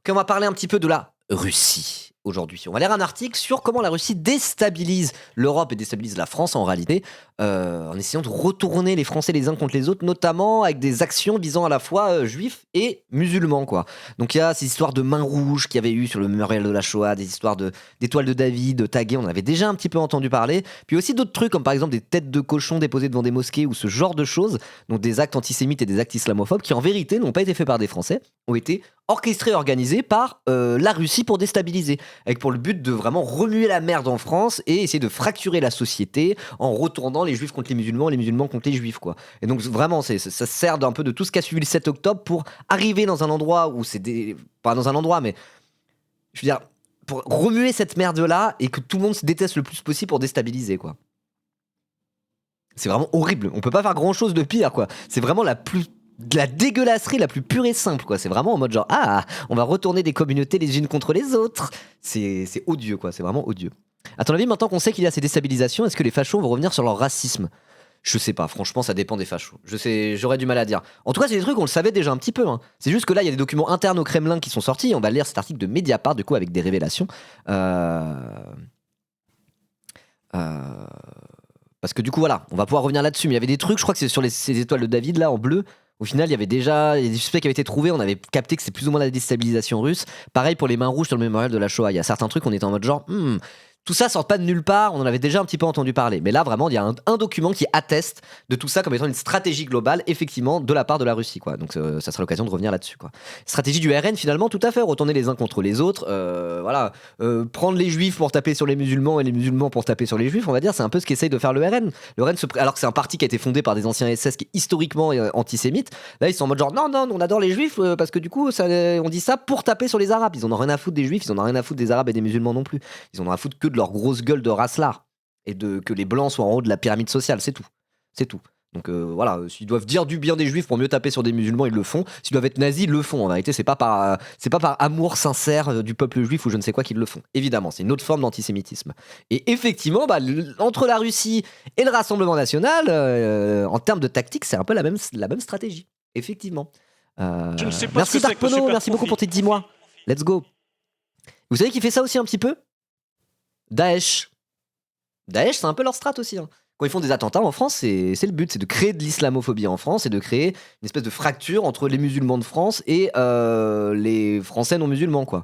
qu'on va parler un petit peu de la Russie aujourd'hui. On va lire un article sur comment la Russie déstabilise l'Europe et déstabilise la France en réalité, en essayant de retourner les Français les uns contre les autres, notamment avec des actions visant à la fois juifs et musulmans, quoi. Donc il y a ces histoires de mains rouges qu'il y avait eu sur le mémorial de la Shoah, des histoires d'étoiles de David, taguées, on en avait déjà un petit peu entendu parler. Puis aussi d'autres trucs comme par exemple des têtes de cochons déposées devant des mosquées ou ce genre de choses, donc des actes antisémites et des actes islamophobes qui en vérité n'ont pas été faits par des Français, ont été orchestrés et organisés par la Russie pour déstabiliser, avec pour le but de vraiment remuer la merde en France et essayer de fracturer la société en retournant les juifs contre les musulmans et les musulmans contre les juifs, quoi. Et donc vraiment, ça sert d'un peu de tout ce qui a suivi le 7 octobre pour arriver dans un endroit où pas dans un endroit, mais je veux dire, pour remuer cette merde-là et que tout le monde se déteste le plus possible pour déstabiliser, quoi. C'est vraiment horrible. On peut pas faire grand-chose de pire, quoi. C'est vraiment de la dégueulasserie la plus pure et simple, quoi. C'est vraiment en mode genre, on va retourner des communautés les unes contre les autres. C'est odieux, quoi. C'est vraiment odieux. À ton avis, maintenant qu'on sait qu'il y a ces déstabilisations, est-ce que les fachos vont revenir sur leur racisme ? Je sais pas, franchement, ça dépend des fachos. J'aurais du mal à dire. En tout cas, c'est des trucs, on le savait déjà un petit peu, hein. C'est juste que là, il y a des documents internes au Kremlin qui sont sortis. On va lire cet article de Mediapart, du coup, avec des révélations. Parce que du coup, voilà, on va pouvoir revenir là-dessus. Mais il y avait des trucs, je crois que c'est sur ces étoiles de David, là, en bleu. Au final, il y avait déjà des suspects qui avaient été trouvés. On avait capté que c'est plus ou moins la déstabilisation russe. Pareil pour les mains rouges sur le mémorial de la Shoah. Il y a certains trucs, on était en mode genre, tout ça sort pas de nulle part. On en avait déjà un petit peu entendu parler. Mais là, vraiment, il y a un document qui atteste de tout ça comme étant une stratégie globale, effectivement, de la part de la Russie, quoi. Donc, ça sera l'occasion de revenir là-dessus, quoi. Stratégie du RN, finalement, tout à fait. Retourner les uns contre les autres. Voilà. Prendre les juifs pour taper sur les musulmans et les musulmans pour taper sur les juifs, on va dire, c'est un peu ce qu'essaye de faire le RN. Le RN, alors que c'est un parti qui a été fondé par des anciens SS qui est historiquement antisémite. Là, ils sont en mode genre, non, on adore les juifs parce que du coup, on dit ça pour taper sur les arabes. Ils en ont rien à foutre des juifs, ils en ont rien à foutre des arabes et des musulmans non plus. Ils en ont rien à foutre que de leur grosse gueule de race-là. Et que les blancs soient en haut de la pyramide sociale, c'est tout. C'est tout. Donc voilà, s'ils doivent dire du bien des juifs pour mieux taper sur des musulmans, ils le font. S'ils doivent être nazis, ils le font. En vérité, c'est pas par amour sincère du peuple juif ou je ne sais quoi qu'ils le font. Évidemment, c'est une autre forme d'antisémitisme. Et effectivement, entre la Russie et le Rassemblement National, en termes de tactique, c'est un peu la même stratégie. Effectivement. Je ne sais pas Merci ce que c'est Dark que le Pono, super merci beaucoup profit. pour tes 10 mois. Let's go. Vous savez qui fait ça aussi un petit peu ? Daesh. Daesh, c'est un peu leur strat aussi, hein. Quand ils font des attentats en France, c'est le but, c'est de créer de l'islamophobie en France et de créer une espèce de fracture entre les musulmans de France et les Français non musulmans, quoi.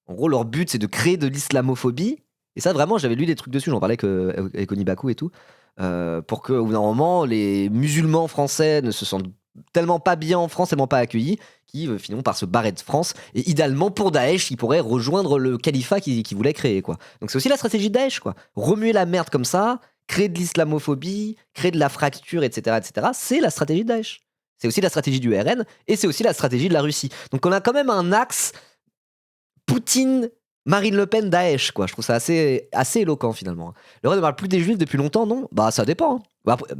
En gros, leur but, c'est de créer de l'islamophobie. Et ça, vraiment, j'avais lu des trucs dessus, j'en parlais avec Oni Bakou et tout. Pour qu'au bout d'un moment, les musulmans français ne se sentent tellement pas bien en France, tellement pas accueillis, qui finiront par se barrer de France. Et idéalement, pour Daesh, ils pourraient rejoindre le califat qu'ils voulaient créer, quoi. Donc c'est aussi la stratégie de Daesh, quoi. Remuer la merde comme ça, créer de l'islamophobie, créer de la fracture, etc., etc. C'est la stratégie de Daesh. C'est aussi la stratégie du RN et c'est aussi la stratégie de la Russie. Donc on a quand même un axe Poutine, Marine Le Pen, Daesh, quoi. Je trouve ça assez éloquent, finalement. Le RN ne parle plus des juifs depuis longtemps, non ? Bah, ça dépend, hein.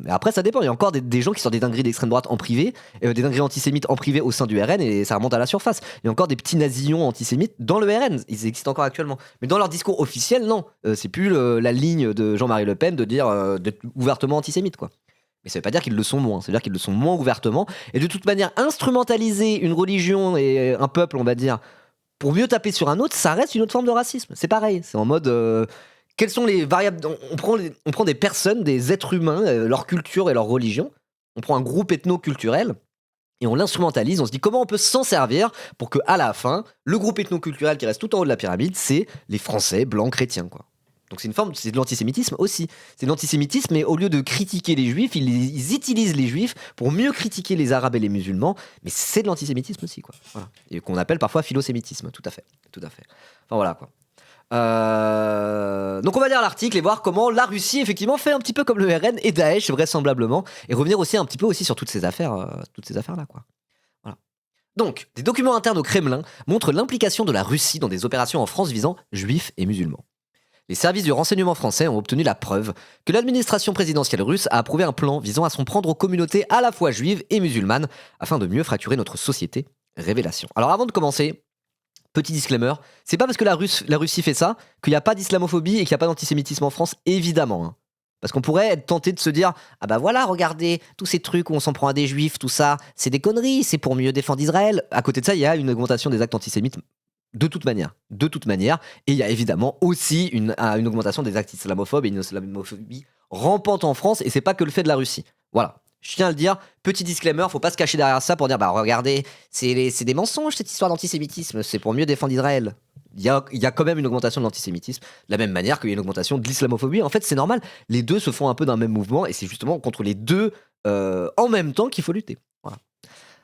Après, ça dépend. Il y a encore des gens qui sortent des dingueries d'extrême droite en privé, des dingueries antisémites en privé au sein du RN, et ça remonte à la surface. Il y a encore des petits nazillons antisémites dans le RN. Ils existent encore actuellement. Mais dans leur discours officiel, non. C'est plus la ligne de Jean-Marie Le Pen de dire d'être ouvertement antisémite, quoi. Mais ça veut pas dire qu'ils le sont moins. Ça veut dire qu'ils le sont moins ouvertement. Et de toute manière, instrumentaliser une religion et un peuple, on va dire, pour mieux taper sur un autre, ça reste une autre forme de racisme. C'est pareil. C'est en mode... quelles sont les variables ? On prend des personnes, des êtres humains, leur culture et leur religion. On prend un groupe ethno-culturel et on l'instrumentalise. On se dit comment on peut s'en servir pour que, à la fin, le groupe ethno-culturel qui reste tout en haut de la pyramide, c'est les Français blancs chrétiens, quoi. Donc c'est de l'antisémitisme aussi. C'est de l'antisémitisme, mais au lieu de critiquer les juifs, ils utilisent les juifs pour mieux critiquer les arabes et les musulmans. Mais c'est de l'antisémitisme aussi, quoi. Voilà. Et qu'on appelle parfois philosémitisme. Tout à fait. Enfin voilà, quoi. Donc on va lire l'article et voir comment la Russie effectivement fait un petit peu comme le RN et Daesh vraisemblablement, et revenir aussi un petit peu aussi sur toutes ces affaires là, quoi. Voilà. Donc des documents internes au Kremlin montrent l'implication de la Russie dans des opérations en France visant juifs et musulmans. Les services du renseignement français ont obtenu la preuve que l'administration présidentielle russe a approuvé un plan visant à s'en prendre aux communautés à la fois juives et musulmanes afin de mieux fracturer notre société. Révélation. Alors avant de commencer, petit disclaimer, c'est pas parce que la Russie fait ça qu'il n'y a pas d'islamophobie et qu'il n'y a pas d'antisémitisme en France, évidemment, hein. Parce qu'on pourrait être tenté de se dire ah bah voilà, regardez, tous ces trucs où on s'en prend à des juifs, tout ça, c'est des conneries, c'est pour mieux défendre Israël. À côté de ça, il y a une augmentation des actes antisémites de toute manière. De toute manière. Et il y a évidemment aussi une augmentation des actes islamophobes et une islamophobie rampante en France. Et c'est pas que le fait de la Russie. Voilà. Je tiens à le dire, petit disclaimer, faut pas se cacher derrière ça pour dire bah regardez, c'est des mensonges cette histoire d'antisémitisme, c'est pour mieux défendre Israël. Il y a quand même une augmentation de l'antisémitisme, de la même manière qu'il y a une augmentation de l'islamophobie. En fait, c'est normal, les deux se font un peu d'un même mouvement et c'est justement contre les deux en même temps qu'il faut lutter. Voilà.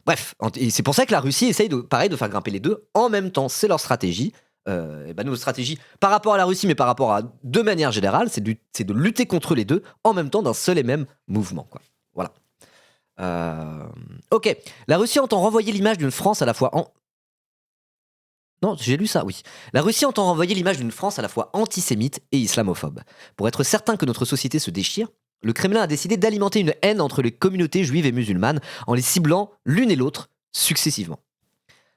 Bref, et c'est pour ça que la Russie essaye pareil, de faire grimper les deux en même temps, c'est leur stratégie. Et ben, nos stratégies par rapport à la Russie, mais par rapport à de manière générale, c'est de lutter contre les deux en même temps d'un seul et même mouvement. Quoi. Voilà. Ok, la Russie entend renvoyer l'image d'une France à la fois Non, j'ai lu ça, oui. La Russie entend renvoyer l'image d'une France à la fois antisémite et islamophobe. Pour être certain que notre société se déchire, le Kremlin a décidé d'alimenter une haine entre les communautés juives et musulmanes en les ciblant l'une et l'autre successivement.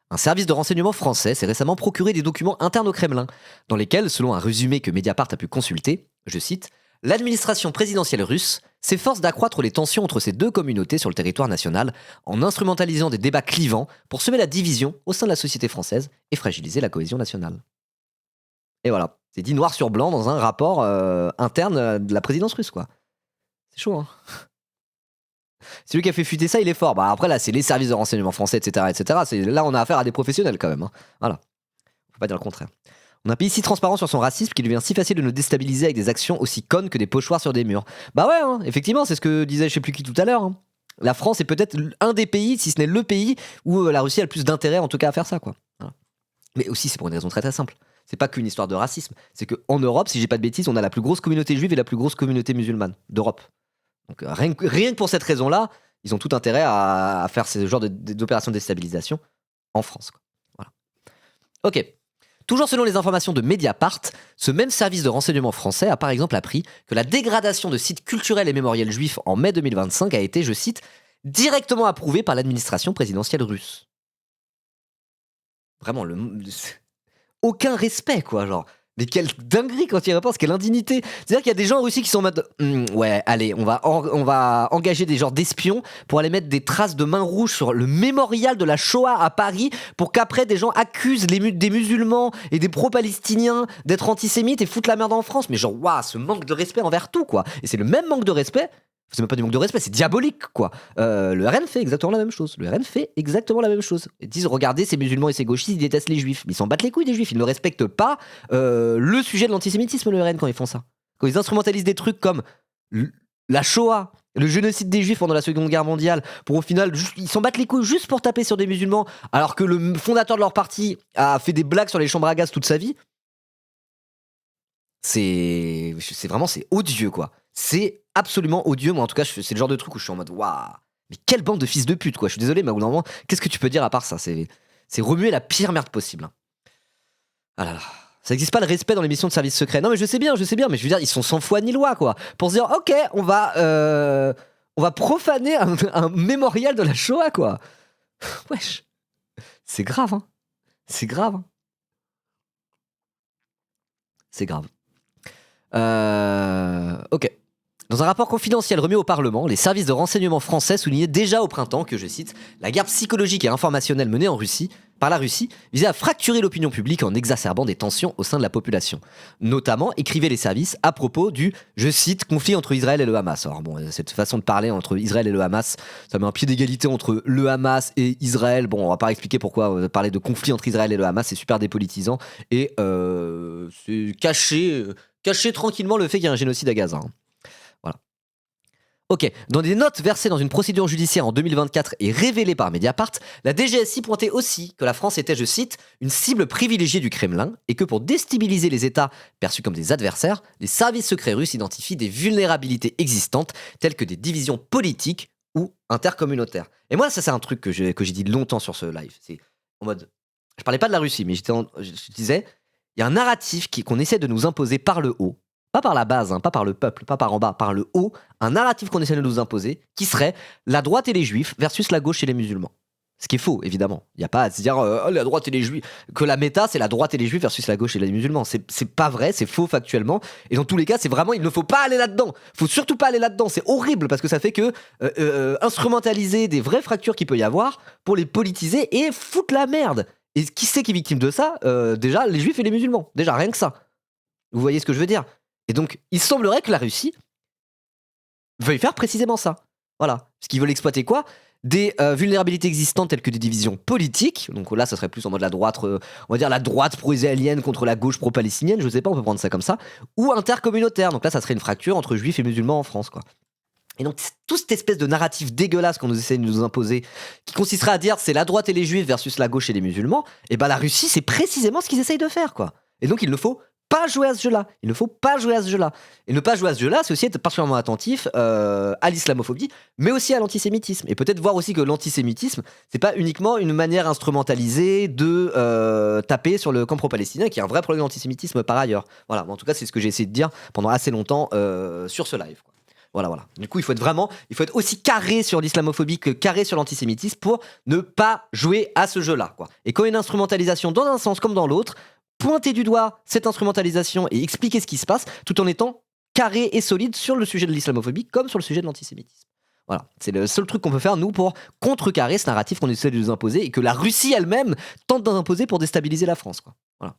Un service de renseignement français s'est récemment procuré des documents internes au Kremlin, dans lesquels, selon un résumé que Mediapart a pu consulter, je cite, l'administration présidentielle russe s'efforce d'accroître les tensions entre ces deux communautés sur le territoire national en instrumentalisant des débats clivants pour semer la division au sein de la société française et fragiliser la cohésion nationale. Et voilà, c'est dit noir sur blanc dans un rapport interne de la présidence russe, quoi. C'est chaud, hein. Celui qui a fait fuiter ça, il est fort. Bah après, là, c'est les services de renseignement français, etc., etc. Là, on a affaire à des professionnels, quand même. Hein. Voilà. Faut pas dire le contraire. On a un pays si transparent sur son racisme qu'il devient si facile de nous déstabiliser avec des actions aussi connes que des pochoirs sur des murs. Bah ouais, hein, effectivement, c'est ce que disait je sais plus qui tout à l'heure. Hein. La France est peut-être un des pays, si ce n'est le pays, où la Russie a le plus d'intérêt, en tout cas, à faire ça, quoi. Voilà. Mais aussi, c'est pour une raison très très simple. C'est pas qu'une histoire de racisme. C'est qu'en Europe, si j'ai pas de bêtises, on a la plus grosse communauté juive et la plus grosse communauté musulmane d'Europe. Donc rien que pour cette raison-là, ils ont tout intérêt à faire ce genre d'opérations de déstabilisation en France. Quoi. Voilà. Ok. Toujours selon les informations de Mediapart, ce même service de renseignement français a par exemple appris que la dégradation de sites culturels et mémoriels juifs en mai 2025 a été, je cite, directement approuvée par l'administration présidentielle russe. Vraiment, aucun respect, quoi, genre. Mais quelle dinguerie quand il y repense, quelle indignité. C'est-à-dire qu'il y a des gens en Russie qui sont en mode ouais, allez, on va engager des genres d'espions pour aller mettre des traces de main rouge sur le mémorial de la Shoah à Paris pour qu'après des gens accusent des musulmans et des pro-palestiniens d'être antisémites et foutent la merde en France. Mais genre, waouh, ce manque de respect envers tout, quoi. Et c'est le même manque de respect. C'est même pas du manque de respect, c'est diabolique, quoi. Le RN fait exactement la même chose. Le RN fait exactement la même chose. Ils disent, regardez, ces musulmans et ces gauchistes, ils détestent les juifs. Mais ils s'en battent les couilles des juifs. Ils ne respectent pas le sujet de l'antisémitisme, le RN, quand ils font ça. Quand ils instrumentalisent des trucs comme la Shoah, le génocide des juifs pendant la Seconde Guerre mondiale, pour au final, ils s'en battent les couilles juste pour taper sur des musulmans, alors que le fondateur de leur parti a fait des blagues sur les chambres à gaz toute sa vie. C'est vraiment, c'est odieux, quoi. C'est absolument odieux. Moi, en tout cas, c'est le genre de truc où je suis en mode waouh, mais quelle bande de fils de pute, quoi. Je suis désolé, mais au bout d'un moment, qu'est-ce que tu peux dire à part ça? C'est remuer la pire merde possible. Ah là là. Ça n'existe pas le respect dans les missions de service secret. Non, mais je sais bien, mais je veux dire, ils sont sans foi ni loi, quoi. Pour se dire, ok, on va profaner un mémorial de la Shoah, quoi. Wesh. C'est grave, hein. C'est grave. Hein. C'est grave. Ok. Dans un rapport confidentiel remis au Parlement, les services de renseignement français soulignaient déjà au printemps que, je cite, la guerre psychologique et informationnelle menée par la Russie visait à fracturer l'opinion publique en exacerbant des tensions au sein de la population. Notamment, écrivaient les services à propos du, je cite, conflit entre Israël et le Hamas. Alors bon, cette façon de parler entre Israël et le Hamas, ça met un pied d'égalité entre le Hamas et Israël. Bon, on va pas expliquer pourquoi parler de conflit entre Israël et le Hamas, c'est super dépolitisant. Et c'est cacher tranquillement le fait qu'il y a un génocide à Gaza. Hein. Voilà. Ok, dans des notes versées dans une procédure judiciaire en 2024 et révélées par Mediapart, la DGSI pointait aussi que la France était, je cite, une cible privilégiée du Kremlin et que pour déstabiliser les États perçus comme des adversaires, les services secrets russes identifient des vulnérabilités existantes telles que des divisions politiques ou intercommunautaires. Et moi, ça c'est un truc que j'ai dit longtemps sur ce live. C'est en mode, je parlais pas de la Russie, mais je disais, il y a un narratif qu'on essaie de nous imposer par le haut, pas par la base, hein, pas par le peuple, pas par en bas, par le haut, un narratif qu'on essaie de nous imposer, qui serait la droite et les juifs versus la gauche et les musulmans. Ce qui est faux, évidemment. Il n'y a pas à se dire oh, la droite et les juifs. Que la méta, c'est la droite et les juifs versus la gauche et les musulmans. C'est pas vrai, c'est faux factuellement. Et dans tous les cas, c'est vraiment, il ne faut pas aller là-dedans. Il faut surtout pas aller là-dedans. C'est horrible parce que ça fait que instrumentaliser des vraies fractures qu'il peut y avoir pour les politiser et foutre la merde. Et qui c'est qui est victime de ça Déjà, les juifs et les musulmans. Déjà, rien que ça. Vous voyez ce que je veux dire? Et donc, il semblerait que la Russie veuille faire précisément ça. Voilà. Parce qu'ils veulent exploiter quoi? Des vulnérabilités existantes telles que des divisions politiques. Donc là, ça serait plus en mode la droite, on va dire la droite pro-israélienne contre la gauche pro-palestinienne. Je sais pas, on peut prendre ça comme ça. Ou intercommunautaire. Donc là, ça serait une fracture entre juifs et musulmans en France, quoi. Et donc, toute cette espèce de narratif dégueulasse qu'on nous essaie de nous imposer, qui consisterait à dire c'est la droite et les juifs versus la gauche et les musulmans, et ben la Russie, c'est précisément ce qu'ils essayent de faire, quoi. Et donc, il ne faut pas jouer à ce jeu-là. Il ne faut pas jouer à ce jeu-là. Et ne pas jouer à ce jeu-là, c'est aussi être particulièrement attentif à l'islamophobie, mais aussi à l'antisémitisme. Et peut-être voir aussi que l'antisémitisme, c'est pas uniquement une manière instrumentalisée de taper sur le camp pro-palestinien, qui est un vrai problème d'antisémitisme par ailleurs. Voilà, en tout cas, c'est ce que j'ai essayé de dire pendant assez longtemps sur ce live, quoi. Voilà. Du coup, il faut être aussi carré sur l'islamophobie que carré sur l'antisémitisme pour ne pas jouer à ce jeu-là, quoi. Et quand il y a une instrumentalisation dans un sens comme dans l'autre, pointer du doigt cette instrumentalisation et expliquer ce qui se passe tout en étant carré et solide sur le sujet de l'islamophobie comme sur le sujet de l'antisémitisme. Voilà, c'est le seul truc qu'on peut faire, nous, pour contrecarrer ce narratif qu'on essaie de nous imposer et que la Russie elle-même tente d'imposer pour déstabiliser la France, quoi. Voilà.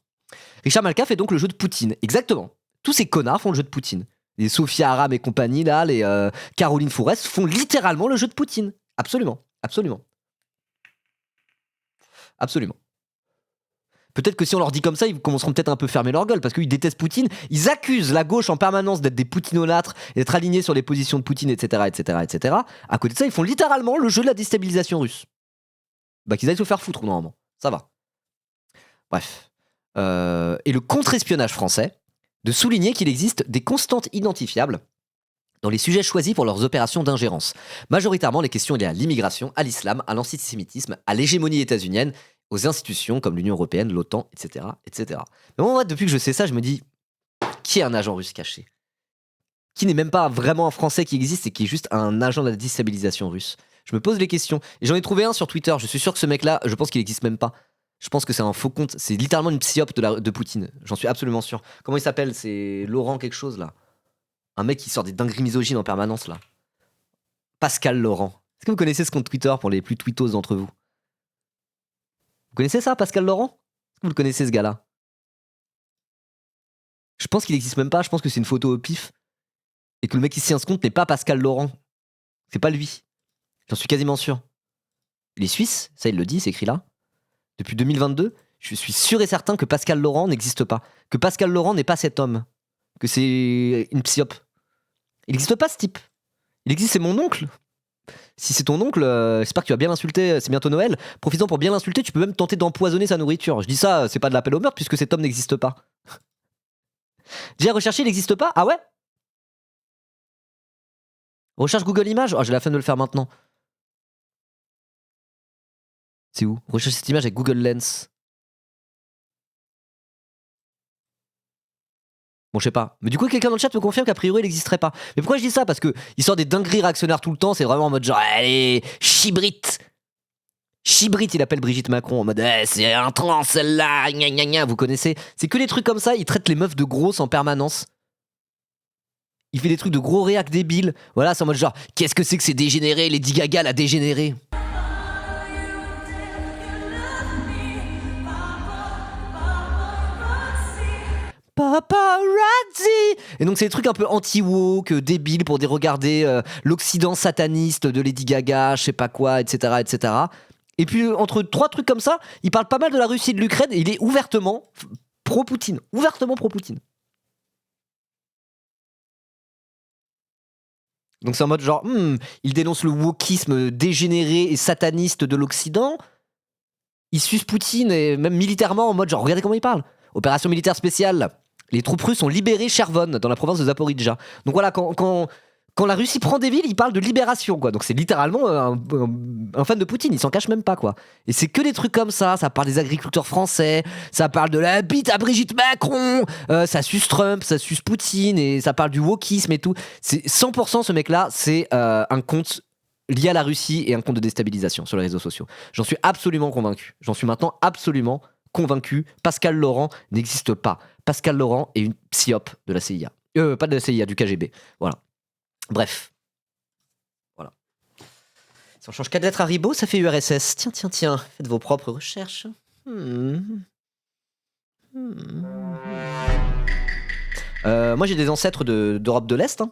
Richard Malka fait donc le jeu de Poutine. Exactement. Tous ces connards font le jeu de Poutine. Les Sophia Aram et compagnie, là, les Caroline Fourest font littéralement le jeu de Poutine. Absolument. Peut-être que si on leur dit comme ça, ils commenceront peut-être un peu fermer leur gueule parce qu'ils détestent Poutine. Ils accusent la gauche en permanence d'être des poutinolâtres et d'être alignés sur les positions de Poutine, etc. À côté de ça, ils font littéralement le jeu de la déstabilisation russe. Bah qu'ils aillent se faire foutre, normalement. Ça va. Bref. Et le contre-espionnage français, de souligner qu'il existe des constantes identifiables dans les sujets choisis pour leurs opérations d'ingérence. Majoritairement, les questions liées à l'immigration, à l'islam, à l'antisémitisme, à l'hégémonie états-unienne, aux institutions comme l'Union européenne, l'OTAN, etc. Mais moi, depuis que je sais ça, je me dis, qui est un agent russe caché? Qui n'est même pas vraiment un Français qui existe et qui est juste un agent de la déstabilisation russe? Je me pose les questions. Et j'en ai trouvé un sur Twitter, je suis sûr que ce mec-là, je pense qu'il n'existe même pas. Je pense que c'est un faux compte, c'est littéralement une psyope de Poutine, j'en suis absolument sûr. Comment il s'appelle? C'est Laurent quelque chose, là. Un mec qui sort des dingueries misogynes en permanence, là. Pascal Laurent. Est-ce que vous connaissez ce compte Twitter pour les plus tweetos d'entre vous? Vous connaissez ça, Pascal Laurent? Est-ce que vous le connaissez, ce gars-là? Je pense qu'il n'existe même pas, je pense que c'est une photo au pif. Et que le mec qui tient ce compte n'est pas Pascal Laurent. C'est pas lui. J'en suis quasiment sûr. Il est suisse, ça il le dit, c'est écrit là. Depuis 2022, je suis sûr et certain que Pascal Laurent n'existe pas. Que Pascal Laurent n'est pas cet homme. Que c'est une psyope. Il n'existe pas, ce type. Il existe, c'est mon oncle. Si c'est ton oncle, j'espère que tu vas bien l'insulter, c'est bientôt Noël. Profitant pour bien l'insulter, tu peux même tenter d'empoisonner sa nourriture. Je dis ça, c'est pas de l'appel au meurtre puisque cet homme n'existe pas. Déjà recherché, il n'existe pas? Ah ouais? Recherche Google Images? Oh, j'ai la flemme de le faire maintenant. C'est où? Recherche cette image avec Google Lens. Bon, je sais pas. Mais du coup, quelqu'un dans le chat me confirme qu'a priori, il n'existerait pas. Mais pourquoi je dis ça? Parce que il sort des dingueries réactionnaires tout le temps. C'est vraiment en mode genre, allez, chibrite. Chibrite, il appelle Brigitte Macron en mode, c'est un trans celle-là, gna gna gna. Vous connaissez? C'est que les trucs comme ça. Il traite les meufs de grosses en permanence. Il fait des trucs de gros réacs débiles. Voilà, c'est en mode genre, qu'est-ce que c'est dégénéré? Lady Gaga l'a dégénéré. Paparazzi. Et donc c'est des trucs un peu anti-woke, débiles pour regarder l'Occident sataniste de Lady Gaga, je sais pas quoi, etc. Et puis entre trois trucs comme ça, il parle pas mal de la Russie et de l'Ukraine et il est ouvertement pro-Poutine. Donc c'est en mode genre, il dénonce le wokisme dégénéré et sataniste de l'Occident. Il suce Poutine et même militairement en mode genre, regardez comment il parle. Opération militaire spéciale. Les troupes russes ont libéré Chervon dans la province de Zaporizhzhia. Donc voilà, quand la Russie prend des villes, il parle de libération, quoi. Donc c'est littéralement un fan de Poutine, il s'en cache même pas, quoi. Et c'est que des trucs comme ça parle des agriculteurs français, ça parle de la bite à Brigitte Macron, ça suce Trump, ça suce Poutine, et ça parle du wokisme et tout. C'est 100% ce mec-là, c'est un compte lié à la Russie et un compte de déstabilisation sur les réseaux sociaux. J'en suis absolument convaincu. J'en suis maintenant absolument convaincu. Pascal Laurent n'existe pas. Pascal Laurent est une psyope de la CIA. Pas de la CIA, du KGB. Voilà. Bref. Voilà. Si on change 4 lettres à Ribot, ça fait URSS. Tiens. Faites vos propres recherches. Moi, j'ai des ancêtres d'Europe de l'Est.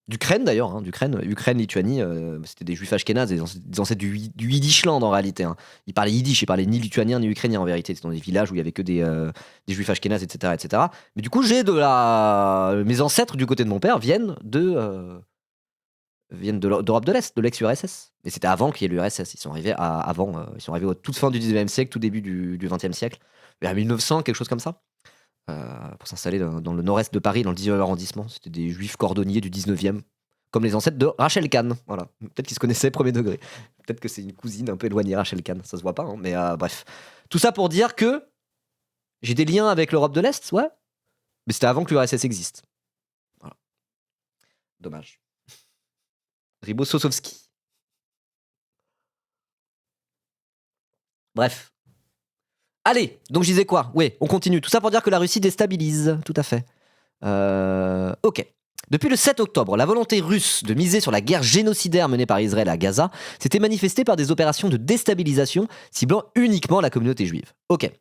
D'Ukraine d'ailleurs, d'Ukraine, Lituanie, c'était des juifs ashkénazes, des ancêtres du Yiddishland en réalité. Ils parlaient yiddish, ils parlaient ni lituanien ni ukrainien en vérité. C'était dans des villages où il y avait que des juifs ashkénazes, etc., etc. Mais du coup, mes ancêtres du côté de mon père viennent d'Europe de l'Est, de l'ex-URSS. Et c'était avant qu'il y ait l'URSS. Ils sont arrivés ils sont arrivés à toute fin du 19e siècle, tout début du 20e siècle, vers 1900, quelque chose comme ça. Pour s'installer dans le nord-est de Paris, dans le 19e arrondissement. C'était des juifs cordonniers du 19e, comme les ancêtres de Rachel Kahn. Voilà. Peut-être qu'ils se connaissaient premier degré. Peut-être que c'est une cousine un peu éloignée, Rachel Kahn. Ça se voit pas, mais bref. Tout ça pour dire que j'ai des liens avec l'Europe de l'Est, ouais. Mais c'était avant que l'URSS existe. Voilà. Dommage. Ribot-Sosowski. Bref. Allez, donc je disais quoi? Oui, on continue. Tout ça pour dire que la Russie déstabilise. Tout à fait. Ok. Depuis le 7 octobre, la volonté russe de miser sur la guerre génocidaire menée par Israël à Gaza s'était manifestée par des opérations de déstabilisation ciblant uniquement la communauté juive. Ok.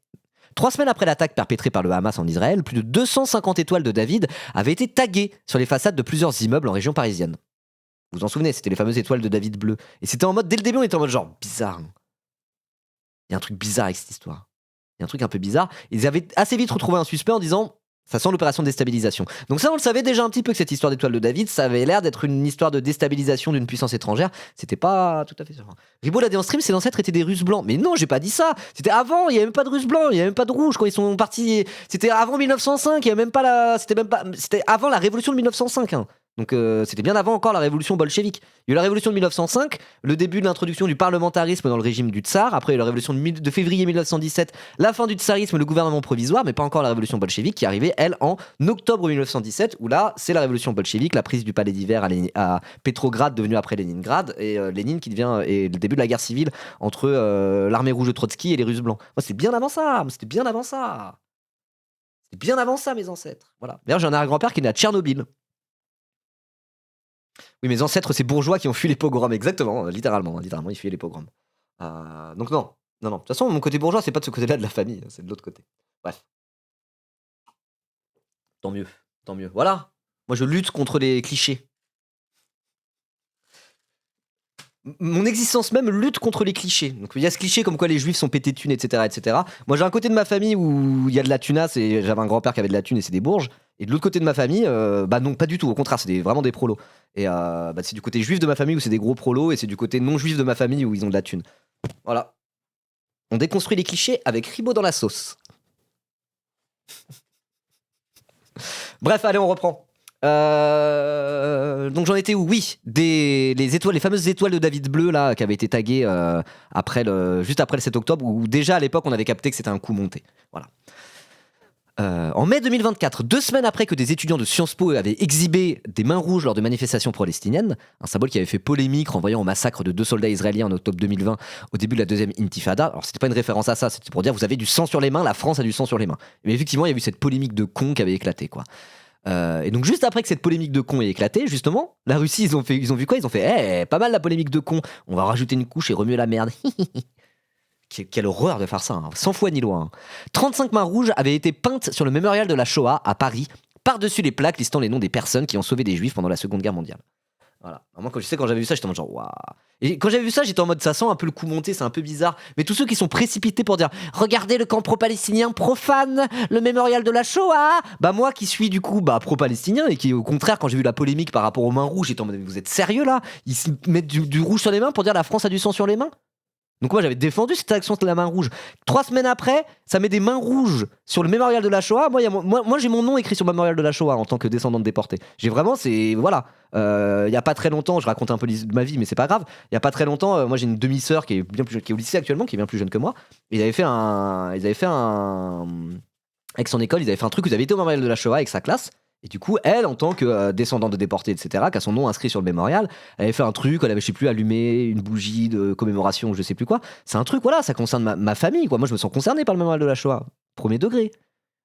3 semaines après l'attaque perpétrée par le Hamas en Israël, plus de 250 étoiles de David avaient été taguées sur les façades de plusieurs immeubles en région parisienne. Vous vous en souvenez, c'était les fameuses étoiles de David bleues. Et c'était en mode, dès le début, on était en mode genre bizarre. Il y a un truc bizarre avec cette histoire. Il y a un truc un peu bizarre. Ils avaient assez vite retrouvé un suspect en disant ça sent l'opération de déstabilisation. Donc ça, on le savait déjà un petit peu que cette histoire d'étoile de David, ça avait l'air d'être une histoire de déstabilisation d'une puissance étrangère. C'était pas tout à fait sûr. Ribot l'a dit en stream, ses ancêtres étaient des Russes blancs. Mais non, j'ai pas dit ça. C'était avant, il y avait même pas de Russes blancs, il y avait même pas de rouges quand ils sont partis. C'était avant 1905, il y avait même pas c'était avant la révolution de 1905. Donc c'était bien avant encore la révolution bolchevique. Il y a eu la révolution de 1905, le début de l'introduction du parlementarisme dans le régime du tsar, après il y a eu la révolution de février 1917, la fin du tsarisme, le gouvernement provisoire, mais pas encore la révolution bolchevique qui est arrivée, elle, en octobre 1917, où là, c'est la révolution bolchevique, la prise du palais d'hiver à Pétrograd, devenu après Leningrad, et Lénine qui devient, et le début de la guerre civile entre l'armée rouge de Trotsky et les Russes blancs. Moi, c'était bien avant ça, C'était bien avant ça, mes ancêtres. Voilà. D'ailleurs, j'ai un arrière-grand-père qui est né à Tchernobyl. Oui, mes ancêtres, c'est bourgeois qui ont fui les pogroms, exactement, littéralement, ils fuyaient les pogroms. Donc non. De toute façon, mon côté bourgeois, c'est pas de ce côté-là de la famille, c'est de l'autre côté. Bref. Tant mieux. Voilà. Moi, je lutte contre les clichés. Mon existence même lutte contre les clichés. Donc il y a ce cliché comme quoi les juifs sont pétés de thunes, etc., etc. Moi, j'ai un côté de ma famille où il y a de la thunasse et j'avais un grand-père qui avait de la thune et c'est des bourges. Et de l'autre côté de ma famille, bah non, pas du tout. Au contraire, c'est vraiment des prolos. Et c'est du côté juif de ma famille où c'est des gros prolos et c'est du côté non juif de ma famille où ils ont de la thune. Voilà. On déconstruit les clichés avec Ribot dans la sauce. Bref, allez, on reprend. Donc j'en étais où? Oui, les fameuses étoiles de David bleu là qui avaient été taguées juste après le 7 octobre, où déjà à l'époque on avait capté que c'était un coup monté. Voilà. En mai 2024, 2 semaines après que des étudiants de Sciences Po avaient exhibé des mains rouges lors de manifestations palestiniennes, un symbole qui avait fait polémique renvoyant au massacre de 2 soldats israéliens en octobre 2020 au début de la deuxième intifada. Alors c'était pas une référence à ça, c'était pour dire vous avez du sang sur les mains, la France a du sang sur les mains. Mais effectivement, il y a eu cette polémique de cons qui avait éclaté, quoi. Et donc juste après que cette polémique de cons ait éclaté, justement, la Russie, ils ont vu quoi? Ils ont fait pas mal la polémique de cons, on va rajouter une couche et remuer la merde. Quelle horreur de faire ça, sans foi ni loi. 35 mains rouges avaient été peintes sur le mémorial de la Shoah à Paris, par-dessus les plaques listant les noms des personnes qui ont sauvé des juifs pendant la Seconde Guerre mondiale. Voilà. Alors moi, quand j'avais vu ça, j'étais en mode genre, waouh. Et quand j'avais vu ça, j'étais en mode, ça sent un peu le coup monté, c'est un peu bizarre. Mais tous ceux qui sont précipités pour dire, regardez le camp pro-palestinien profane le mémorial de la Shoah. Bah, moi qui suis du coup, pro-palestinien et qui, au contraire, quand j'ai vu la polémique par rapport aux mains rouges, j'étais en mode, vous êtes sérieux là? Ils se mettent du rouge sur les mains pour dire la France a du sang sur les mains? Donc moi j'avais défendu cette action de la main rouge. 3 semaines après, ça met des mains rouges sur le mémorial de la Shoah. Moi j'ai mon nom écrit sur le mémorial de la Shoah en tant que descendant de déporté. J'ai vraiment, voilà. Il y a pas très longtemps, je raconte un peu de ma vie, mais c'est pas grave. Il y a pas très longtemps, moi j'ai une demi-sœur qui est bien plus jeune, qui est au lycée actuellement, qui est bien plus jeune que moi. Et ils avaient fait un avec son école, ils avaient fait un truc où ils avaient été au mémorial de la Shoah avec sa classe. Et du coup, elle, en tant que descendante de déportés, etc., qui a son nom inscrit sur le mémorial, elle avait fait un truc, elle avait, je sais plus, allumé une bougie de commémoration, je sais plus quoi. C'est un truc, voilà, ça concerne ma famille, quoi. Moi, je me sens concerné par le mémorial de la Shoah. Premier degré.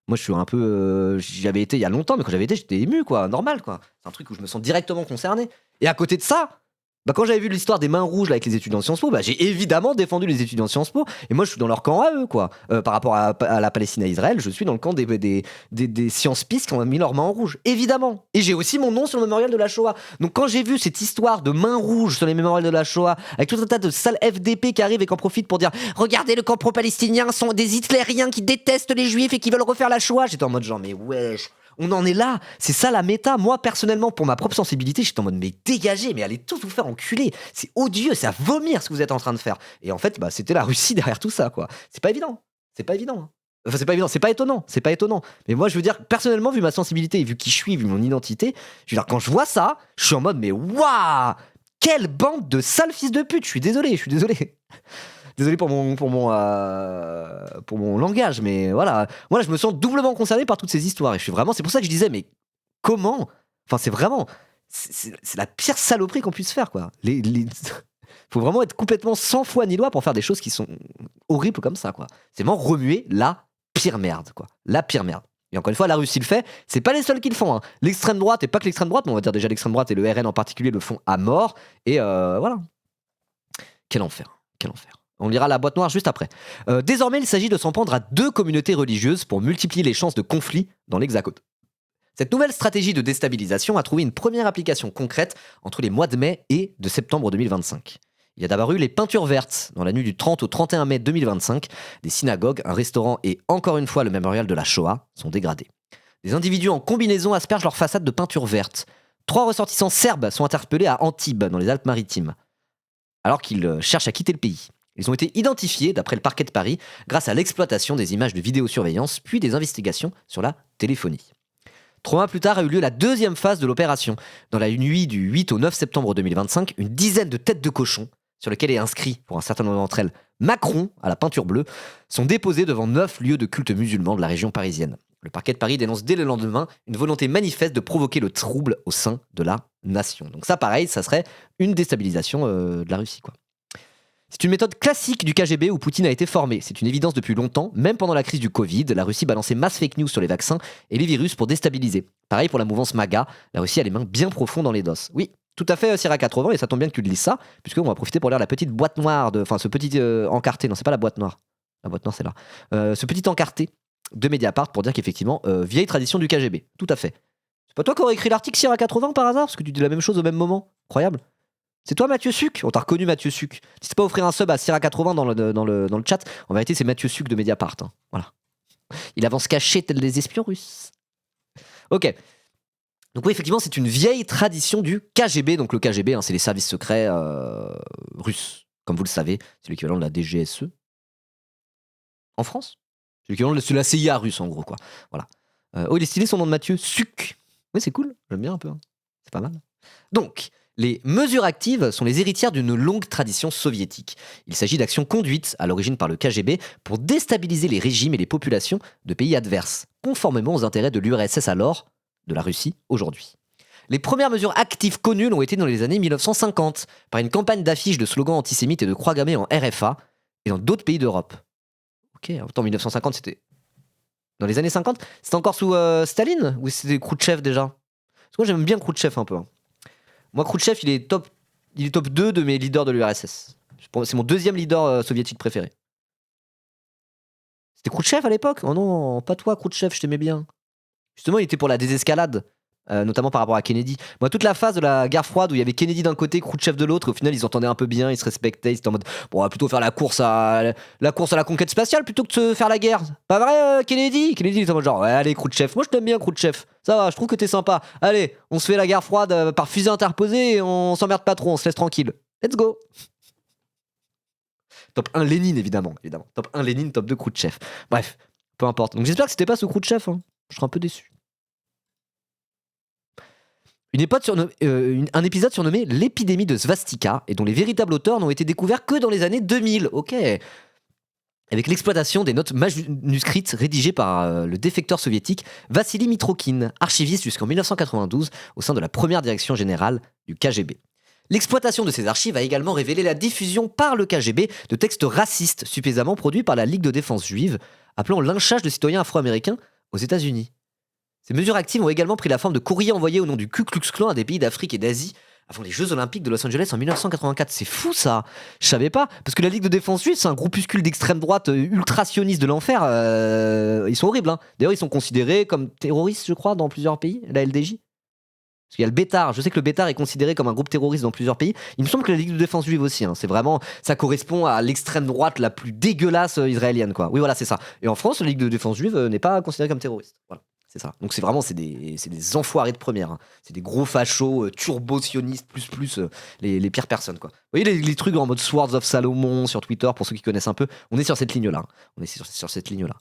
Moi, je suis un peu. J'y avais été il y a longtemps, mais quand j'avais été, j'étais ému, quoi. Normal, quoi. C'est un truc où je me sens directement concerné. Et à côté de ça, bah, quand j'avais vu l'histoire des mains rouges là, avec les étudiants de Sciences Po, bah, j'ai évidemment défendu les étudiants de Sciences Po. Et moi, je suis dans leur camp à eux, quoi. Par rapport à la Palestine et à Israël, je suis dans le camp des sciences pistes qui ont mis leurs mains en rouge. Évidemment. Et j'ai aussi mon nom sur le mémorial de la Shoah. Donc, quand j'ai vu cette histoire de mains rouges sur les mémorials de la Shoah, avec tout un tas de sales FDP qui arrivent et qui en profitent pour dire regardez, le camp pro-palestinien sont des hitlériens qui détestent les juifs et qui veulent refaire la Shoah. J'étais en mode genre, mais wesh. On en est là, c'est ça la méta. Moi, personnellement, pour ma propre sensibilité, j'étais en mode, mais dégagez, mais allez tous vous faire enculer. C'est odieux, c'est à vomir ce que vous êtes en train de faire. Et en fait, bah, c'était la Russie derrière tout ça, quoi. C'est pas évident. C'est pas évident. Hein. Enfin, c'est pas évident, c'est pas étonnant, c'est pas étonnant. Mais moi, je veux dire, personnellement, vu ma sensibilité et vu qui je suis, vu mon identité, je veux dire, quand je vois ça, je suis en mode, mais waouh, quelle bande de sales fils de pute. Je suis désolé, je suis désolé. Désolé pour mon langage, mais voilà. Moi, là, je me sens doublement concerné par toutes ces histoires. Et je suis vraiment. C'est pour ça que je disais, mais comment? Enfin, c'est vraiment. C'est la pire saloperie qu'on puisse faire, quoi. Faut vraiment être complètement sans foi ni loi pour faire des choses qui sont horribles comme ça, quoi. C'est vraiment remuer la pire merde, quoi. La pire merde. Et encore une fois, la Russie le fait. C'est pas les seuls qui le font. Hein. L'extrême droite, et pas que l'extrême droite, mais on va dire déjà l'extrême droite et le RN en particulier le font à mort. Et voilà. Quel enfer. Quel enfer. On lira la boîte noire juste après. Désormais, il s'agit de s'en prendre à 2 communautés religieuses pour multiplier les chances de conflit dans l'Hexagone. Cette nouvelle stratégie de déstabilisation a trouvé une première application concrète entre les mois de mai et de septembre 2025. Il y a d'abord eu les peintures vertes. Dans la nuit du 30 au 31 mai 2025, des synagogues, un restaurant et encore une fois le mémorial de la Shoah sont dégradés. Des individus en combinaison aspergent leur façade de peinture verte. 3 ressortissants serbes sont interpellés à Antibes, dans les Alpes-Maritimes, alors qu'ils cherchent à quitter le pays. Ils ont été identifiés, d'après le parquet de Paris, grâce à l'exploitation des images de vidéosurveillance, puis des investigations sur la téléphonie. 3 mois plus tard a eu lieu la deuxième phase de l'opération. Dans la nuit du 8 au 9 septembre 2025, une dizaine de têtes de cochons, sur lesquelles est inscrit, pour un certain nombre d'entre elles, Macron, à la peinture bleue, sont déposées devant 9 lieux de culte musulmans de la région parisienne. Le parquet de Paris dénonce dès le lendemain une volonté manifeste de provoquer le trouble au sein de la nation. Donc ça, pareil, ça serait une déstabilisation de la Russie, quoi. C'est une méthode classique du KGB où Poutine a été formé. C'est une évidence depuis longtemps. Même pendant la crise du Covid, la Russie balançait masse fake news sur les vaccins et les virus pour déstabiliser. Pareil pour la mouvance MAGA. La Russie a les mains bien profondes dans les DOS. Oui, tout à fait, Sierra 80, et ça tombe bien que tu le lises ça, puisqu'on va profiter pour lire la petite boîte noire, enfin ce petit encarté. Non, c'est pas la boîte noire. La boîte noire, c'est là. Ce petit encarté de Mediapart pour dire qu'effectivement, vieille tradition du KGB. Tout à fait. C'est pas toi qui aurais écrit l'article Sierra 80 par hasard? Parce que tu dis la même chose au même moment. Incroyable. C'est toi Mathieu Suc? On t'a reconnu Mathieu Suc. Si c'est pas offrir un sub à Sierra 80 dans le chat, en vérité c'est Mathieu Suc de Mediapart. Hein. Voilà. Il avance caché tel des espions russes. Ok. Donc oui, effectivement, c'est une vieille tradition du KGB. Donc le KGB, hein, c'est les services secrets russes. Comme vous le savez, c'est l'équivalent de la DGSE. En France? C'est l'équivalent de la CIA russe, en gros, quoi. Voilà. Oh, il est stylé son nom de Mathieu Suc. Oui, c'est cool. J'aime bien un peu. Hein. C'est pas mal. Donc, les mesures actives sont les héritières d'une longue tradition soviétique. Il s'agit d'actions conduites, à l'origine par le KGB, pour déstabiliser les régimes et les populations de pays adverses, conformément aux intérêts de l'URSS alors, de la Russie aujourd'hui. Les premières mesures actives connues l'ont été dans les années 1950, par une campagne d'affiches de slogans antisémites et de croix gammées en RFA, et dans d'autres pays d'Europe. Ok, en 1950, c'était... Dans les années 50, c'était encore sous Staline? Ou c'était Khrouchtchev déjà? Parce que moi j'aime bien Khrouchtchev un peu. Hein. Moi, Khrouchtchev, il est top 2 de mes leaders de l'URSS. C'est mon deuxième leader soviétique préféré. C'était Khrouchtchev à l'époque? Oh non, pas toi, Khrouchtchev, je t'aimais bien. Justement, il était pour la désescalade, notamment par rapport à Kennedy. Moi, toute la phase de la guerre froide où il y avait Kennedy d'un côté, Khrouchtchev de l'autre, au final, ils entendaient un peu bien, ils se respectaient, ils étaient en mode bon, on va plutôt faire la course à la conquête spatiale plutôt que de se faire la guerre. Pas vrai, Kennedy? Kennedy, il était en mode genre, ouais, allez, Khrouchtchev, moi je t'aime bien, Khrouchtchev. Ça va, je trouve que t'es sympa. Allez, on se fait la guerre froide par fusée interposée et on s'emmerde pas trop, on se laisse tranquille. Let's go. Top 1 Lénine, évidemment. Top 1 Lénine, top 2 Khrouchtchev. Bref, peu importe. Donc j'espère que c'était pas ce Khrouchtchev. Hein. Je serais un peu déçu. Un épisode surnommé l'épidémie de Svastika et dont les véritables auteurs n'ont été découverts que dans les années 2000. Ok. avec l'exploitation des notes manuscrites rédigées par le défecteur soviétique Vassili Mitrokhin, archiviste jusqu'en 1992 au sein de la première direction générale du KGB. L'exploitation de ces archives a également révélé la diffusion par le KGB de textes racistes supposément produits par la Ligue de défense juive, appelant au lynchage de citoyens afro-américains aux États-Unis. Ces mesures actives ont également pris la forme de courriers envoyés au nom du Ku Klux Klan à des pays d'Afrique et d'Asie avant les Jeux Olympiques de Los Angeles en 1984. C'est fou ça. Je savais pas, parce que la Ligue de défense juive, c'est un groupuscule d'extrême droite ultra-sioniste de l'enfer. Ils sont horribles, hein. D'ailleurs, ils sont considérés comme terroristes, je crois, dans plusieurs pays, la LDJ. Parce qu'il y a le Bétar, je sais que le Bétar est considéré comme un groupe terroriste dans plusieurs pays. Il me semble que la Ligue de défense juive aussi, hein. C'est vraiment, ça correspond à l'extrême droite la plus dégueulasse israélienne, quoi. Oui, voilà, c'est ça. Et en France, la Ligue de défense juive n'est pas considérée comme terroriste. Voilà. C'est ça. Donc c'est vraiment c'est des enfoirés de première. Hein. C'est des gros fachos, turbo-sionistes, les pires personnes, quoi. Vous voyez les trucs en mode Swords of Salomon sur Twitter, pour ceux qui connaissent un peu. On est sur cette ligne-là. Hein. On est sur cette ligne-là.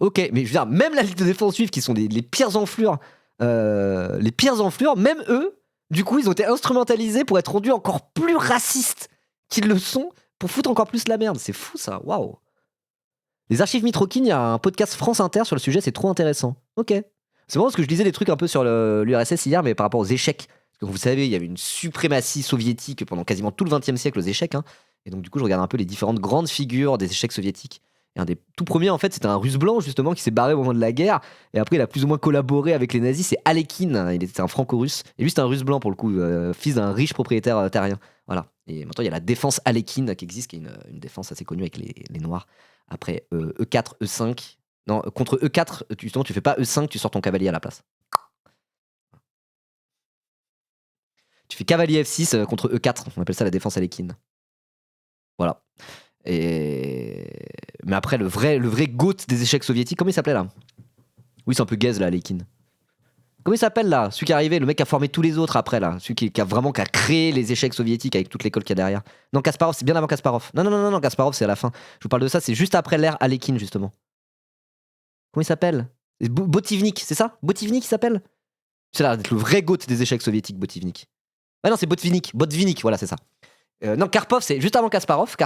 Ok, mais je veux dire, même la Ligue de défense juive, qui sont les pires enflures, même eux, du coup, ils ont été instrumentalisés pour être rendus encore plus racistes qu'ils le sont, pour foutre encore plus la merde. C'est fou ça, waouh. Les archives Mitrokhin, il y a un podcast France Inter sur le sujet, c'est trop intéressant. Ok. C'est marrant parce que je lisais des trucs un peu sur l'URSS hier, mais par rapport aux échecs. Parce que vous savez, il y avait une suprématie soviétique pendant quasiment tout le XXe siècle aux échecs. Hein. Et donc, du coup, je regarde un peu les différentes grandes figures des échecs soviétiques. Et un des tout premiers, en fait, c'était un russe blanc, justement, qui s'est barré au moment de la guerre. Et après, il a plus ou moins collaboré avec les nazis. C'est Alekhine. Il était un franco-russe. Et lui, c'était un russe blanc, pour le coup, fils d'un riche propriétaire terrien. Voilà. Et maintenant, il y a la défense Alekhine qui existe, qui est une défense assez connue avec les Noirs. Après E4, E5. Non, contre E4, justement, tu fais pas E5, tu sors ton cavalier à la place. Tu fais cavalier F6 contre E4. On appelle ça la défense Alekhine. Voilà. Mais après, le vrai GOAT des échecs soviétiques, comment il s'appelait là? Oui, c'est un peu gaze là, Alekhine. Comment il s'appelle là? Celui qui est arrivé, le mec qui a formé tous les autres après là. Celui qui a créé les échecs soviétiques avec toute l'école qu'il y a derrière. Non, Kasparov, c'est bien avant Kasparov. Non, Kasparov, c'est à la fin. Je vous parle de ça, c'est juste après l'ère Alekhine, justement. Comment il s'appelle? Botivnik, c'est ça? Botivnik, il s'appelle? C'est là, le vrai GOAT des échecs soviétiques, Botivnik. Ah non, c'est Botvinnik, voilà, c'est ça. Non, Karpov, c'est juste avant Kasparov.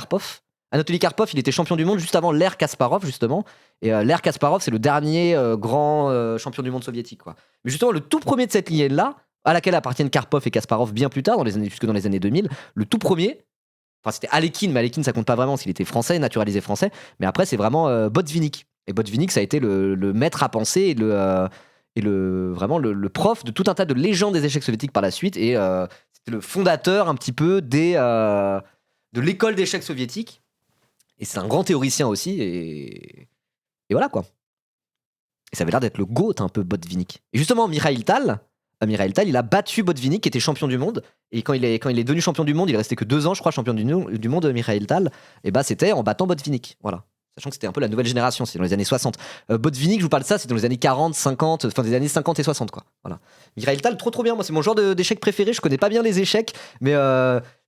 Anatoly Karpov, il était champion du monde juste avant l'ère Kasparov, justement. Et l'ère Kasparov, c'est le dernier grand champion du monde soviétique, quoi. Mais justement, le tout premier de cette lignée-là, à laquelle appartiennent Karpov et Kasparov bien plus tard, jusque dans les années 2000, le tout premier, enfin c'était Alekhine, mais Alekhine ça compte pas vraiment s'il était français, naturalisé français, mais après c'est vraiment Botvinnik. Et Botvinnik, ça a été le maître à penser et vraiment le prof de tout un tas de légendes des échecs soviétiques par la suite. Et c'était le fondateur un petit peu de l'école d'échecs soviétique. Et c'est un grand théoricien aussi, et voilà quoi. Et ça avait l'air d'être le GOAT un peu, Botvinnik. Et justement, Mikhail Tal, il a battu Botvinnik qui était champion du monde. Et quand il est devenu champion du monde, il restait que 2 ans, je crois, champion du monde, Mikhail Tal. Et bah c'était en battant Botvinnik, voilà. Sachant que c'était un peu la nouvelle génération, c'est dans les années 60. Botvinnik, je vous parle de ça, c'est dans les années 40, 50, enfin des années 50 et 60, quoi. Voilà. Mikhail Tal, trop bien, moi c'est mon genre d'échecs préféré, je connais pas bien les échecs, mais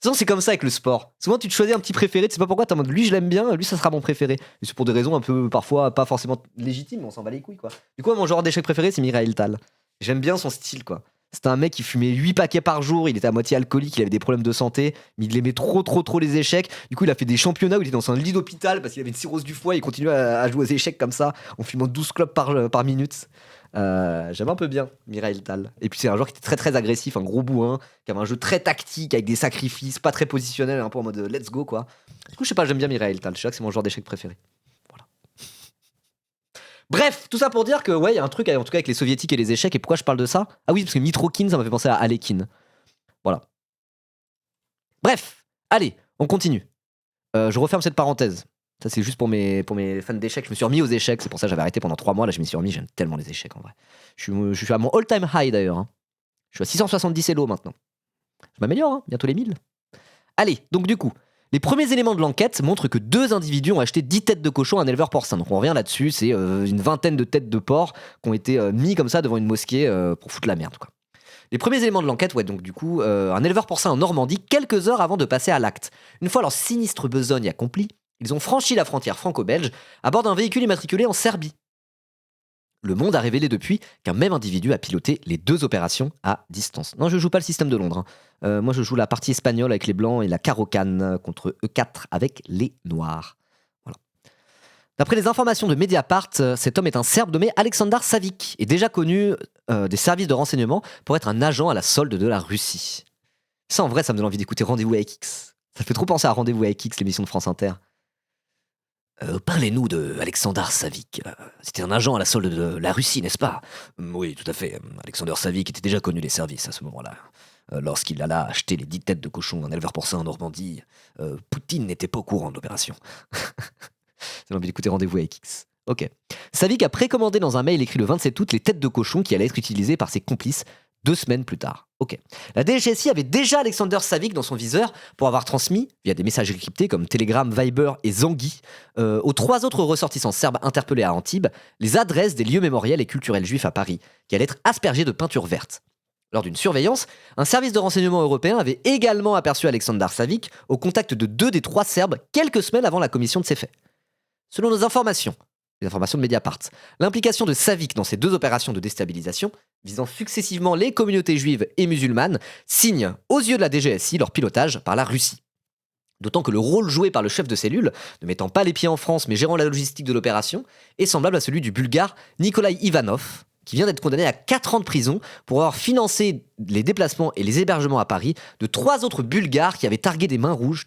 souvent c'est comme ça avec le sport. Souvent tu te choisis un petit préféré, tu sais pas pourquoi, t'es en mode lui je l'aime bien, lui ça sera mon préféré. Et c'est pour des raisons un peu, parfois, pas forcément légitimes, mais on s'en bat les couilles, quoi. Du coup, mon genre d'échec préféré, c'est Mikhail Tal. J'aime bien son style, quoi. C'était un mec qui fumait 8 paquets par jour, il était à moitié alcoolique, il avait des problèmes de santé, mais il aimait trop les échecs. Du coup, il a fait des championnats où il était dans un lit d'hôpital parce qu'il avait une cirrhose du foie, il continuait à jouer aux échecs comme ça, en fumant 12 clopes par minute. J'aime un peu bien Mikhail Tal. Et puis c'est un joueur qui était très agressif, un gros bourrin, qui avait un jeu très tactique avec des sacrifices, pas très positionnel, un peu en mode let's go quoi. Du coup, je sais pas, j'aime bien Mikhail Tal, je sais que c'est mon joueur d'échecs préféré. Bref, tout ça pour dire que ouais, il y a un truc en tout cas avec les soviétiques et les échecs. Et pourquoi je parle de ça? Ah oui, parce que Mitrokhin, ça m'a fait penser à Alekhine. Voilà. Bref, allez, on continue. Je referme cette parenthèse. Ça c'est juste pour mes fans d'échecs. Je me suis remis aux échecs, c'est pour ça que j'avais arrêté pendant 3 mois. Là je m'y suis remis, j'aime tellement les échecs en vrai. Je suis à mon all-time high d'ailleurs. Hein. Je suis à 670 Elo maintenant. Je m'améliore, hein, bientôt les 1000. Allez, donc du coup, les premiers éléments de l'enquête montrent que 2 individus ont acheté 10 têtes de cochon à un éleveur porcin. Donc on revient là-dessus, c'est une vingtaine de têtes de porc qui ont été mis comme ça devant une mosquée pour foutre la merde, quoi. Les premiers éléments de l'enquête, ouais, donc du coup, un éleveur porcin en Normandie, quelques heures avant de passer à l'acte. Une fois leur sinistre besogne accomplie, ils ont franchi la frontière franco-belge à bord d'un véhicule immatriculé en Serbie. Le Monde a révélé depuis qu'un même individu a piloté les 2 opérations à distance. Non, je joue pas le système de Londres. Hein. Moi, je joue la partie espagnole avec les blancs et la Caro-Kann contre E4 avec les noirs. D'après les informations de Mediapart, cet homme est un Serbe nommé Aleksandar Savic et déjà connu des services de renseignement pour être un agent à la solde de la Russie. Ça, en vrai, ça me donne envie d'écouter Rendez-vous avec X. Ça fait trop penser à Rendez-vous avec X, l'émission de France Inter. Parlez-nous de Aleksandar Savic. C'était un agent à la solde de la Russie, n'est-ce pas? Oui, tout à fait. Aleksandar Savic était déjà connu des services à ce moment-là. Lorsqu'il alla acheter les 10 têtes de cochon d'un éleveur porcin en Normandie, Poutine n'était pas au courant de l'opération. C'est l'envie d'écouter Rendez-vous avec X. Ok. Savic a précommandé dans un mail écrit le 27 août les têtes de cochon qui allaient être utilisées par ses complices 2 semaines plus tard. Ok. La DGSI avait déjà Aleksandar Savic dans son viseur pour avoir transmis, via des messages cryptés comme Telegram, Viber et Zangui, aux 3 autres ressortissants serbes interpellés à Antibes, les adresses des lieux mémoriels et culturels juifs à Paris, qui allaient être aspergés de peinture verte. Lors d'une surveillance, un service de renseignement européen avait également aperçu Aleksandar Savic au contact de 2 des 3 Serbes quelques semaines avant la commission de ces faits. Selon nos informations, les informations de Mediapart, l'implication de Savic dans ces 2 opérations de déstabilisation, visant successivement les communautés juives et musulmanes, signe, aux yeux de la DGSI, leur pilotage par la Russie. D'autant que le rôle joué par le chef de cellule, ne mettant pas les pieds en France mais gérant la logistique de l'opération, est semblable à celui du Bulgare Nikolai Ivanov, qui vient d'être condamné à 4 ans de prison pour avoir financé les déplacements et les hébergements à Paris de 3 autres Bulgares qui avaient tagué des mains rouges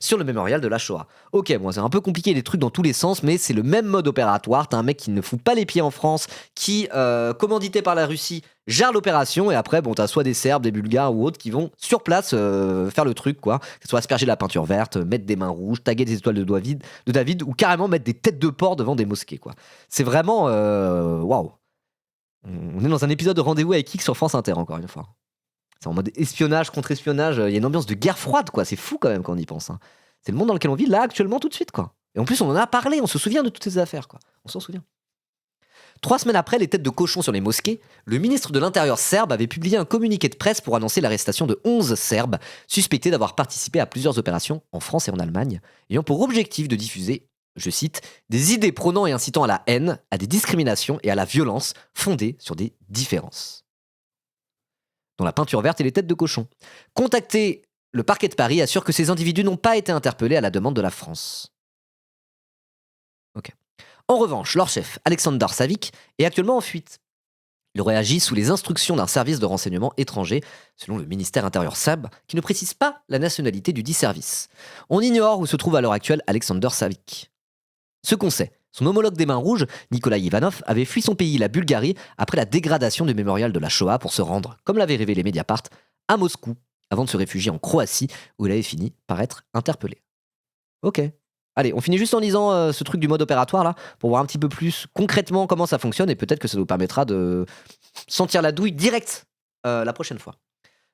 sur le mémorial de la Shoah. Ok, bon, c'est un peu compliqué, les trucs dans tous les sens, mais c'est le même mode opératoire. T'as un mec qui ne fout pas les pieds en France, qui, commandité par la Russie, gère l'opération, et après, bon, t'as soit des Serbes, des Bulgares ou autres qui vont sur place faire le truc, quoi. Que ce soit asperger la peinture verte, mettre des mains rouges, taguer des étoiles de David, ou carrément mettre des têtes de porc devant des mosquées, quoi. C'est vraiment... waouh. On est dans un épisode de Rendez-vous avec X sur France Inter, encore une fois. C'est en mode espionnage, contre-espionnage. Il y a une ambiance de guerre froide, quoi. C'est fou quand même quand on y pense. Hein. C'est le monde dans lequel on vit là, actuellement, tout de suite, quoi. Et en plus, on en a parlé, on se souvient de toutes ces affaires, quoi. On s'en souvient. 3 semaines après les têtes de cochon sur les mosquées, le ministre de l'Intérieur serbe avait publié un communiqué de presse pour annoncer l'arrestation de 11 Serbes suspectés d'avoir participé à plusieurs opérations en France et en Allemagne, ayant pour objectif de diffuser, je cite, des idées prônant et incitant à la haine, à des discriminations et à la violence fondées sur des différences. Dont la peinture verte et les têtes de cochon. Contacté, le parquet de Paris assure que ces individus n'ont pas été interpellés à la demande de la France. Ok. En revanche, leur chef, Aleksandar Savic, est actuellement en fuite. Il aurait agi sous les instructions d'un service de renseignement étranger, selon le ministère intérieur serbe, qui ne précise pas la nationalité du dit service. On ignore où se trouve à l'heure actuelle Aleksandar Savic. Ce qu'on sait, son homologue des mains rouges, Nikolai Ivanov, avait fui son pays, la Bulgarie, après la dégradation du mémorial de la Shoah pour se rendre, comme l'avait révélé Mediapart, à Moscou, avant de se réfugier en Croatie, où il avait fini par être interpellé. Ok. Allez, on finit juste en lisant ce truc du mode opératoire, là, pour voir un petit peu plus concrètement comment ça fonctionne, et peut-être que ça nous permettra de sentir la douille directe la prochaine fois.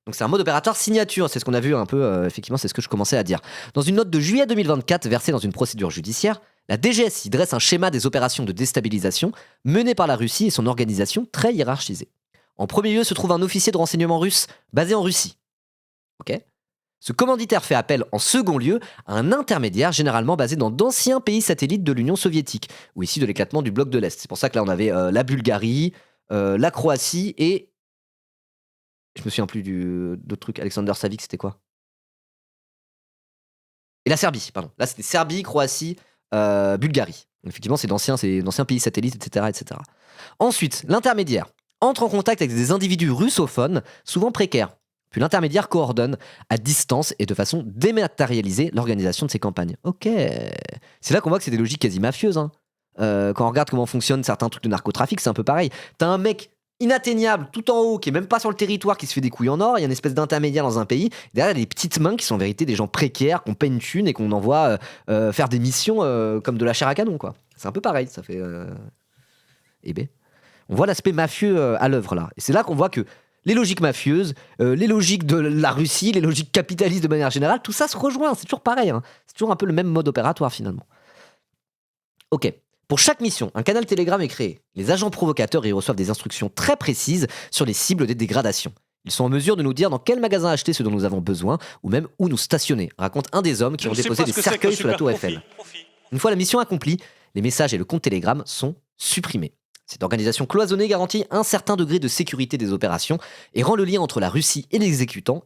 Donc c'est un mode opératoire signature, c'est ce qu'on a vu un peu, effectivement, c'est ce que je commençais à dire. Dans une note de juillet 2024 versée dans une procédure judiciaire, la DGSI dresse un schéma des opérations de déstabilisation menées par la Russie et son organisation très hiérarchisée. En premier lieu se trouve un officier de renseignement russe basé en Russie. Ok. Ce commanditaire fait appel en second lieu à un intermédiaire généralement basé dans d'anciens pays satellites de l'Union soviétique, ou issus de l'éclatement du bloc de l'Est. C'est pour ça que là on avait la Bulgarie, la Croatie et... Je me souviens plus d'autres trucs. Aleksandar Savic, c'était quoi? Et la Serbie, pardon. Là c'était Serbie, Croatie, Bulgarie. Effectivement, c'est d'anciens pays satellites, etc., etc. Ensuite, l'intermédiaire entre en contact avec des individus russophones, souvent précaires. Puis l'intermédiaire coordonne à distance et de façon dématérialisée l'organisation de ces campagnes. Ok. C'est là qu'on voit que c'est des logiques quasi mafieuses. Hein. Quand on regarde comment fonctionnent certains trucs de narcotrafic, c'est un peu pareil. T'as un mec inatteignable tout en haut qui est même pas sur le territoire qui se fait des couilles en or. Il y a une espèce d'intermédiaire dans un pays. Derrière, il y a des petites mains qui sont en vérité des gens précaires, qu'on paie une thune et qu'on envoie faire des missions comme de la chair à canon, quoi. C'est un peu pareil. Ça fait. Eh ben. On voit l'aspect mafieux à l'œuvre là. Et c'est là qu'on voit que les logiques mafieuses, les logiques de la Russie, les logiques capitalistes de manière générale, tout ça se rejoint, c'est toujours pareil, hein. C'est toujours un peu le même mode opératoire finalement. Ok, pour chaque mission, un canal Telegram est créé. Les agents provocateurs y reçoivent des instructions très précises sur les cibles des dégradations. Ils sont en mesure de nous dire dans quel magasin acheter ce dont nous avons besoin, ou même où nous stationner, raconte un des hommes qui ont déposé des cercueils sur la tour Eiffel. Une fois la mission accomplie, les messages et le compte Telegram sont supprimés. Cette organisation cloisonnée garantit un certain degré de sécurité des opérations et rend le lien entre la Russie et les exécutants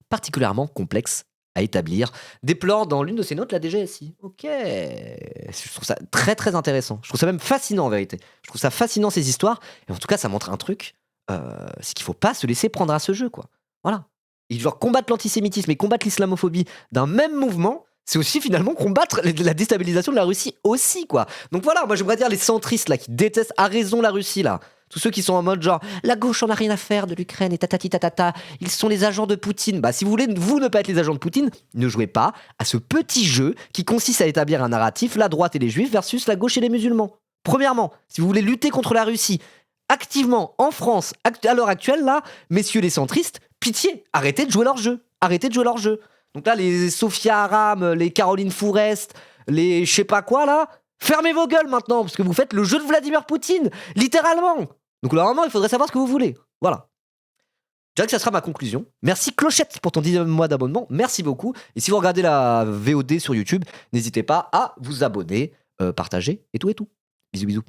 particulièrement complexe à établir des plans dans l'une de ces notes, la DGSI. Ok. Je trouve ça très très intéressant. Je trouve ça même fascinant en vérité. Je trouve ça fascinant ces histoires. Et en tout cas, ça montre un truc, c'est qu'il faut pas se laisser prendre à ce jeu, quoi. Voilà. Et genre combattre l'antisémitisme et combattre l'islamophobie d'un même mouvement, c'est aussi finalement combattre la déstabilisation de la Russie aussi, quoi. Donc voilà, moi j'aimerais dire les centristes là qui détestent à raison la Russie là. Tous ceux qui sont en mode genre la gauche en a rien à faire de l'Ukraine et tatati tatata, ils sont les agents de Poutine. Bah si vous voulez vous ne pas être les agents de Poutine, ne jouez pas à ce petit jeu qui consiste à établir un narratif la droite et les juifs versus la gauche et les musulmans. Premièrement, si vous voulez lutter contre la Russie activement en France à l'heure actuelle là, messieurs les centristes, pitié, arrêtez de jouer leur jeu. Arrêtez de jouer leur jeu. Donc là, les Sophia Aram, les Caroline Fourest, les je sais pas quoi là, fermez vos gueules maintenant, parce que vous faites le jeu de Vladimir Poutine, littéralement. Donc normalement, il faudrait savoir ce que vous voulez. Voilà. Je dirais que ça sera ma conclusion. Merci Clochette pour ton 10e mois d'abonnement. Merci beaucoup. Et si vous regardez la VOD sur YouTube, n'hésitez pas à vous abonner, partager et tout et tout. Bisous bisous.